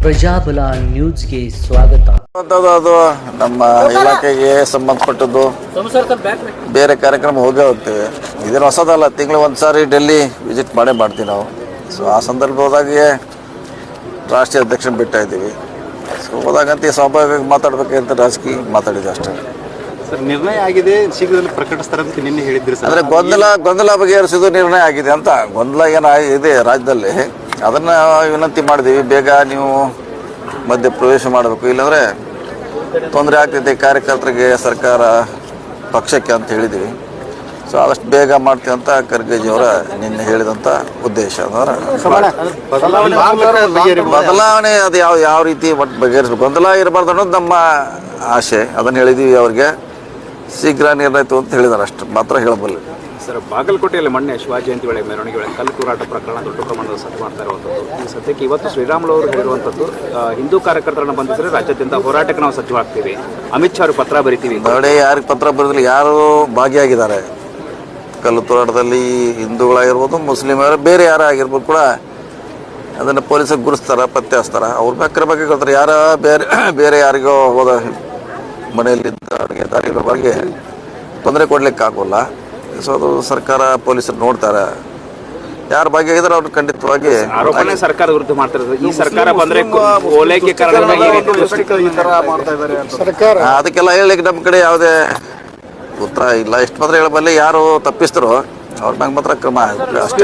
ಪ್ರಜಾಬಲ ನ್ಯೂಸ್ಗೆ ಸ್ವಾಗತ. ಅದು ನಮ್ಮ ಇಲಾಖೆಗೆ ಸಂಬಂಧಪಟ್ಟದ್ದು ಬೇರೆ ಕಾರ್ಯಕ್ರಮ ಹೋಗ್ತೇವೆ. ಇದೇನು ಹೊಸದಲ್ಲ, ತಿಂಗಳು ಒಂದು ಸಾರಿ ಡೆಲ್ಲಿ ವಿಸಿಟ್ ಮಾಡ್ತೀವಿ ನಾವು. ಸೊ ಆ ಸಂದರ್ಭದಾಗೆ ರಾಷ್ಟ್ರೀಯ ಅಧ್ಯಕ್ಷನ ಬಿಡ್ತಾ ಇದ್ದೀವಿ. ಸೊ ಹೋದಾಗಂತ ಸ್ವಾಭಾವಿಕವಾಗಿ ಮಾತಾಡ್ಬೇಕಂತ ರಾಜಕೀಯ ಮಾತಾಡಿದ್ವಿ ಅಷ್ಟೇ. ಸರ್, ನಿರ್ಣಯ ಆಗಿದೆ, ಶೀಘ್ರದಲ್ಲಿ ಪ್ರಕಟಿಸ್ತಾರೆ ಅಂತ ನಿನ್ನೆ ಹೇಳಿದ್ರಿ ಸರ್. ಅಂದರೆ ಗೊಂದಲ ಬಗೆಹರಿಸೋದು ನಿರ್ಣಯ ಆಗಿದೆ ಅಂತ. ಗೊಂದಲ ಏನಾಗಿದೆ ರಾಜ್ಯದಲ್ಲಿ, ಅದನ್ನು ವಿನಂತಿ ಮಾಡಿದ್ದೀವಿ. ಬೇಗ ನೀವು ಮಧ್ಯೆ ಪ್ರವೇಶ ಮಾಡಬೇಕು, ಇಲ್ಲಾಂದರೆ ತೊಂದರೆ ಆಗ್ತೈತೆ ಕಾರ್ಯಕರ್ತರಿಗೆ, ಸರ್ಕಾರ ಪಕ್ಷಕ್ಕೆ ಅಂತ ಹೇಳಿದ್ದೀವಿ. ಸೊ ಆದಷ್ಟು ಬೇಗ ಮಾಡ್ತೀವಿ ಅಂತ ಖರ್ಗೆಜಿಯವರ ನಿನ್ನೆ ಹೇಳಿದಂಥ ಉದ್ದೇಶ. ಅಂದ್ರೆ ಬದಲಾವಣೆ ಅದು ಯಾವ ರೀತಿ ಒಟ್ಟು ಬಗೆಹರಿಸಬೇಕು, ಗೊಂದಲ ಇರಬಾರ್ದು ಅನ್ನೋದು ನಮ್ಮ ಆಶೆ. ಅದನ್ನು ಹೇಳಿದ್ದೀವಿ ಅವ್ರಿಗೆ. ಶೀಘ್ರ ನಿರ್ಣಯ ಅಂತ ಹೇಳಿದ್ದಾರೆ, ಅಷ್ಟು ಮಾತ್ರ ಹೇಳಬಲ್ಲೆ. ಸರ್, ಬಾಗಲಕೋಟೆಯಲ್ಲಿ ಮೊನ್ನೆ ಶಿವ ಜಯಂತಿ ವೇಳೆ ಮೆರವಣಿಗೆ ವೇಳೆ ಕಲ್ಲು ತೂರಾಟ ಪ್ರಕರಣ ದೊಡ್ಡ ಪ್ರಮಾಣದ ಸದ್ದು ಮಾಡ್ತಾ ಇರುವಂಥದ್ದು. ಈ ಸದ್ಯಕ್ಕೆ ಇವತ್ತು ಶ್ರೀರಾಮುಲು ಅವರು ಹೇಳಿರುವಂಥದ್ದು, ಹಿಂದೂ ಕಾರ್ಯಕರ್ತರನ್ನು ಬಂಧಿಸಿದ್ರೆ ರಾಜ್ಯಾದ್ಯಂತ ಹೋರಾಟಕ್ಕೆ ನಾವು ಸಜ್ಜಾಗ್ತೀವಿ, ಅಮಿತ್ ಶಾ ಅವರು ಪತ್ರ ಬರೀತೀವಿ. ನೋಡಿ, ಯಾರಿಗೆ ಪತ್ರ ಬರೆದಿಲ್ಲ, ಯಾರು ಭಾಗಿಯಾಗಿದ್ದಾರೆ ಕಲ್ಲು ತೂರಾಟದಲ್ಲಿ, ಹಿಂದೂಗಳಾಗಿರ್ಬೋದು, ಮುಸ್ಲಿಮರು, ಬೇರೆ ಯಾರೇ ಆಗಿರ್ಬೋದು ಕೂಡ ಅದನ್ನು ಪೊಲೀಸರಿಗೆ ಗುರುಸ್ತಾರೆ, ಪತ್ತೆ ಹಚ್ತಾರೆ. ಅವ್ರ ಬಗ್ಗೆ ಹೇಳ್ತಾರೆ. ಯಾರ ಬೇರೆ ಯಾರಿಗೋ ಹೋದ ಮನೆಯಲ್ಲಿದ್ದ ಅಡುಗೆ ದಾರಿಗಳ ಬಗ್ಗೆ ತೊಂದರೆ ಕೊಡ್ಲಿಕ್ಕೆ ಆಗೋಲ್ಲ. ಸೊ ಅದು ಸರ್ಕಾರ ಪೊಲೀಸರು ನೋಡ್ತಾರೆ. ಯಾರು ಭಾಗಿಯಾಗಿದ್ದಾರೆ ಅವ್ರು ಖಂಡಿತವಾಗಿ ಆರೋಪನೆ ಸರ್ಕಾರ ವಿರುದ್ಧ ಮಾಡ್ತಾರೆ. ಈ ಸರ್ಕಾರ ಬಂದ್ರೆ ಅದಕ್ಕೆಲ್ಲ ಹೇಳಲಿಕ್ಕೆ ನಮ್ಮ ಕಡೆ ಯಾವುದೇ ಉತ್ತರ ಇಲ್ಲ. ಎಷ್ಟು ಮಾತ್ರ ಹೇಳಬಲ್ಲೆ, ಯಾರು ತಪ್ಪಿಸ್ತರೋ ಅವ್ರ ಮ್ಯಾಗ ಮಾತ್ರ ಕ್ರಮ ಅಷ್ಟೇ.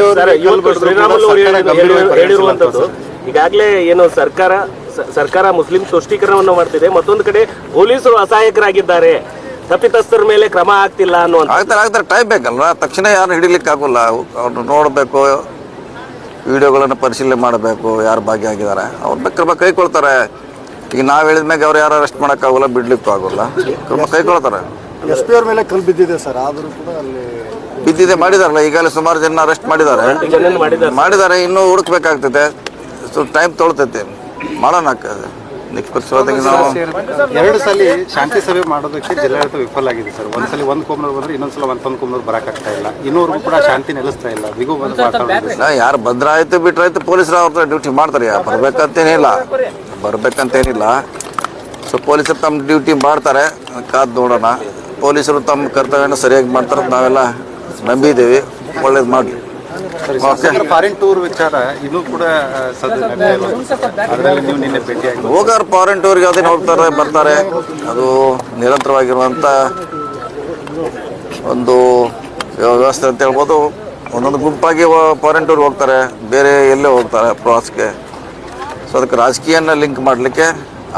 ಹೇಳಿರುವಂತದ್ದು ಈಗಾಗಲೇ ಏನು ಸರ್ಕಾರ ಮುಸ್ಲಿಂ ತುಷ್ಟೀಕರಣವನ್ನು ಮಾಡ್ತಿದೆ, ಮತ್ತೊಂದು ಕಡೆ ಪೊಲೀಸರು ಅಸಹಾಯಕರಾಗಿದ್ದಾರೆ, ತಪ್ಪಿತಸ್ಥರ ಮೇಲೆ ಕ್ರಮ ಆಗ್ತಿಲ್ಲ ಅನ್ನುವಂಥ. ಆಗ್ತಾರೆ ಟೈಮ್ ಬೇಕಲ್ವ, ತಕ್ಷಣ ಯಾರು ಹಿಡಿಲಿಕ್ಕೆ ಆಗೋಲ್ಲ. ಅವ್ರನ್ನ ನೋಡಬೇಕು, ವಿಡಿಯೋಗಳನ್ನು ಪರಿಶೀಲನೆ ಮಾಡಬೇಕು, ಯಾರು ಭಾಗಿಯಾಗಿದ್ದಾರೆ ಅವ್ರನ್ನ ಕ್ರಮ ಕೈಗೊಳ್ತಾರೆ. ಈಗ ನಾವು ಹೇಳಿದ ಮ್ಯಾಗ ಅವ್ರು ಯಾರು ಅರೆಸ್ಟ್ ಮಾಡೋಕ್ಕಾಗೋಲ್ಲ, ಬಿಡ್ಲಿಕ್ಕೂ ಆಗೋಲ್ಲ, ಕ್ರಮ ಕೈಗೊಳ್ತಾರೆ. ಎಸ್ ಪಿ ಅವ್ರ ಮೇಲೆ ಕಲ್ಲು ಬಿದ್ದಿದೆ ಸರ್, ಆದರೂ ಕೂಡ ಅಲ್ಲಿ ಬಿದ್ದಿದೆ, ಮಾಡಿದಾರಲ್ಲ ಈಗಾಗಲೇ ಸುಮಾರು ಜನ ಅರೆಸ್ಟ್ ಮಾಡಿದ್ದಾರೆ. ಇನ್ನೂ ಹುಡುಕ್ಬೇಕಾಗ್ತೈತೆ, ಸೊ ಟೈಮ್ ತೊಗೊಳ್ತೈತೆ, ಮಾಡೋಣ. ನಿಷ್ಪಕ್ಷಪಾತವಾಗಿ ನಾವು 2 ಸಲ ಶಾಂತಿ ಸಭೆ ಮಾಡೋದಕ್ಕೆ ಜಿಲ್ಲಾಡಳಿತ ವಿಫಲ ಆಗಿದೆ ಸರ್. ಒಂದ್ಸಲಿ ಒಂದು ಕೋಮನವ್ರು ಬಂದ್ರೆ ಇನ್ನೊಂದ್ಸಲ ಒಂದು ಕೋಮನವ್ರು ಬರೋಕ್ಕಾಗ್ತಾ ಇಲ್ಲ. ಇನ್ನೂವರೆಗೂ ಕೂಡ ಶಾಂತಿ ನೆಲೆಸ್ತಾ ಇಲ್ಲ. ಯಾರು ಬಂದ್ರಾಯ್ತು ಬಿಟ್ರಾಯ್ತು, ಪೊಲೀಸರು ಅವ್ರ ಡ್ಯೂಟಿ ಮಾಡ್ತಾರೆ. ಬರ್ಬೇಕಂತೇನಿಲ್ಲ. ಸೊ ಪೊಲೀಸರು ತಮ್ಮ ಡ್ಯೂಟಿ ಮಾಡ್ತಾರೆ, ಕಾದು ನೋಡೋಣ. ಪೊಲೀಸರು ತಮ್ಮ ಕರ್ತವ್ಯನ ಸರಿಯಾಗಿ ಮಾಡ್ತಾರೆ, ನಾವೆಲ್ಲ ನಂಬಿದ್ದೀವಿ. ಒಳ್ಳೇದು ಮಾಡಲಿ. ಫಾರಿನ್ ಟೂರ್ ವಿಚಾರ ಇನ್ನೂ ಕೂಡ ಅದರಲ್ಲಿ ನೀವು ನಿನ್ನೆ ಭೇಟಿಯಾಗಿ ಹೋಗಾರ ಫಾರಿನ್ ಟೂರ್ಗೆ ಅದೇನು ಹೋಗ್ತಾರೆ, ಬರ್ತಾರೆ. ಅದು ನಿರಂತರವಾಗಿರುವಂಥ ಒಂದು ವ್ಯವಸ್ಥೆ ಅಂತ ಹೇಳ್ಬೋದು. ಒಂದೊಂದು ಗುಂಪಾಗಿ ಫಾರಿನ್ ಟೂರ್ಗೆ ಹೋಗ್ತಾರೆ, ಬೇರೆ ಎಲ್ಲೇ ಹೋಗ್ತಾರೆ ಪ್ರವಾಸಕ್ಕೆ. ಸೊ ಅದಕ್ಕೆ ರಾಜಕೀಯನ ಲಿಂಕ್ ಮಾಡಲಿಕ್ಕೆ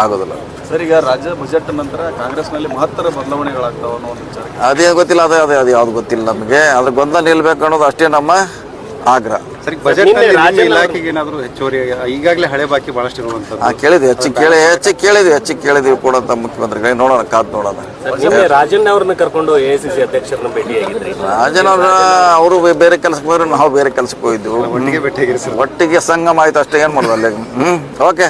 ಆಗೋದಿಲ್ಲ ಸರ್. ಈಗ ರಾಜ್ಯ ಬಜೆಟ್ ನಂತರ ಕಾಂಗ್ರೆಸ್ನಲ್ಲಿ ಮಹತ್ತರ ಬದಲಾವಣೆಗಳಾಗ್ತಾವ ಅನ್ನೋ ಒಂದು ವಿಚಾರ ಅದೇನು ಗೊತ್ತಿಲ್ಲ. ಅದು ಯಾವ್ದು ಗೊತ್ತಿಲ್ಲ ನಮಗೆ. ಅದ್ರ ಗೊಂದಲ ನಿಲ್ಬೇಕು ಅನ್ನೋದು ಅಷ್ಟೇ ನಮ್ಮ ಆಗ್ರಹ. ಸರಿ, ಬಜೆಟ್ ಇಲಾಖೆಗೆ ಏನಾದರೂ ಹೆಚ್ಚುವರಿ ಈಗಾಗಲೇ ಹಳೆ ಬಾಕಿ ಬಹಳಷ್ಟು ಇರುವಂಥದ್ದು ಕೇಳಿದ್ವಿ, ಹೆಚ್ಚಿಗೆ ಕೇಳಿದ್ವಿ ಕೂಡ ಅಂತ ಮುಖ್ಯಮಂತ್ರಿಗಳಿಗೆ. ನೋಡೋಣ, ಕಾದು ನೋಡೋಣ. ರಾಜನ್ ಅವ್ರನ್ನ ಕರ್ಕೊಂಡು ಎಐಸಿಸಿ ಅಧ್ಯಕ್ಷರನ್ನ ಭೇಟಿಯಾಗಿದ್ರಿ. ರಾಜನ್ ಅವರು ಬೇರೆ ಕೆಲಸಕ್ಕೆ ಹೋದ್ರೆ ನಾವು ಬೇರೆ ಕೆಲಸಕ್ಕೆ ಹೋಗಿದ್ವಿ. ಒಟ್ಟಿಗೆ ಭೇಟಿಯಾಗಿರಿ. ಒಟ್ಟಿಗೆ ಸಂಗಮ ಆಯ್ತು ಅಷ್ಟೇ, ಏನು ಮಾಡೋದು ಅಲ್ಲಿ. ಓಕೆ.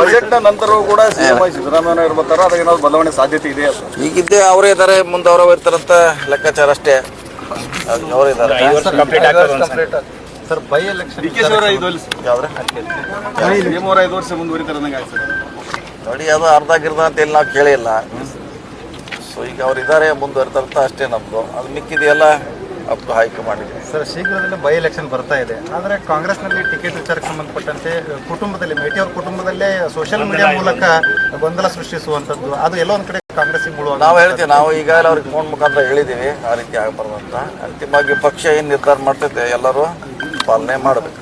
ಬಜೆಟ್ ನಂತರ ಕೂಡ ಸಿದ್ದರಾಮಯ್ಯ ಇರ್ಬೇಕಾದ್ರೆ ಅದೇನಾದ್ರು ಬದಲಾವಣೆ ಸಾಧ್ಯತೆ ಇದೆ? ಈಗಿದ್ದೇ ಅವರೇ ಇದ್ದಾರೆ, ಮುಂದೆ ಅವರೇ ಇರ್ತಾರಂತ ಲೆಕ್ಕಾಚಾರ ಅಷ್ಟೇ. ಅವರಿದ್ದಾರೆ ಸರ್. ಬೈ ಎಲೆಕ್ಷನ್ ಅವರ 5 ವರ್ಷ ಮುಂದುವರಿತಾರೆ ನೋಡಿ. ಅದು ಅರ್ಧ ಗಿರ್ದ ಅಂತ ಹೇಳಿ ನಾವು ಕೇಳಿಲ್ಲ. ಸೊ ಈಗ ಅವ್ರು ಇದ್ದಾರೆ, ಮುಂದುವರಿತಾರಂತ ಅಷ್ಟೇ ನಮ್ದು. ಅದು ಮಿಕ್ಕಿದೆಯಲ್ಲ ಅಪ್ ಟು ಹೈಕಮಾಂಡ್. ಸರ್, ಶೀಘ್ರದಲ್ಲೇ ಬೈ ಎಲೆಕ್ಷನ್ ಬರ್ತಾ ಇದೆ. ಆದರೆ ಕಾಂಗ್ರೆಸ್ನಲ್ಲಿ ಟಿಕೆಟ್ ವಿಚಾರಕ್ಕೆ ಸಂಬಂಧಪಟ್ಟಂತೆ ಕುಟುಂಬದಲ್ಲಿ, ಮೇಟಿ ಅವ್ರ ಕುಟುಂಬದಲ್ಲೇ ಸೋಷಿಯಲ್ ಮೀಡಿಯಾ ಮೂಲಕ ಗೊಂದಲ ಸೃಷ್ಟಿಸುವಂಥದ್ದು, ಅದು ಎಲ್ಲೋ ಒಂದು ಕಡೆ ಕಾಂಗ್ರೆಸ್ಸಿಗೆ ಮುಳುವಾಗ ನಾವು ಹೇಳ್ತೀವಿ. ನಾವು ಈಗಾಗಲೇ ಅವ್ರಿಗೆ ಫೋನ್ ಮುಖಾಂತರ ಹೇಳಿದ್ದೀವಿ, ಆ ರೀತಿ ಆಗಬಾರ್ದು ಅಂತ. ಅಂತಿಮವಾಗಿ ಪಕ್ಷ ಏನು ನಿರ್ಧಾರ ಮಾಡ್ತೈತೆ ಎಲ್ಲರೂ ಪಾಲನೆ ಮಾಡಬೇಕು.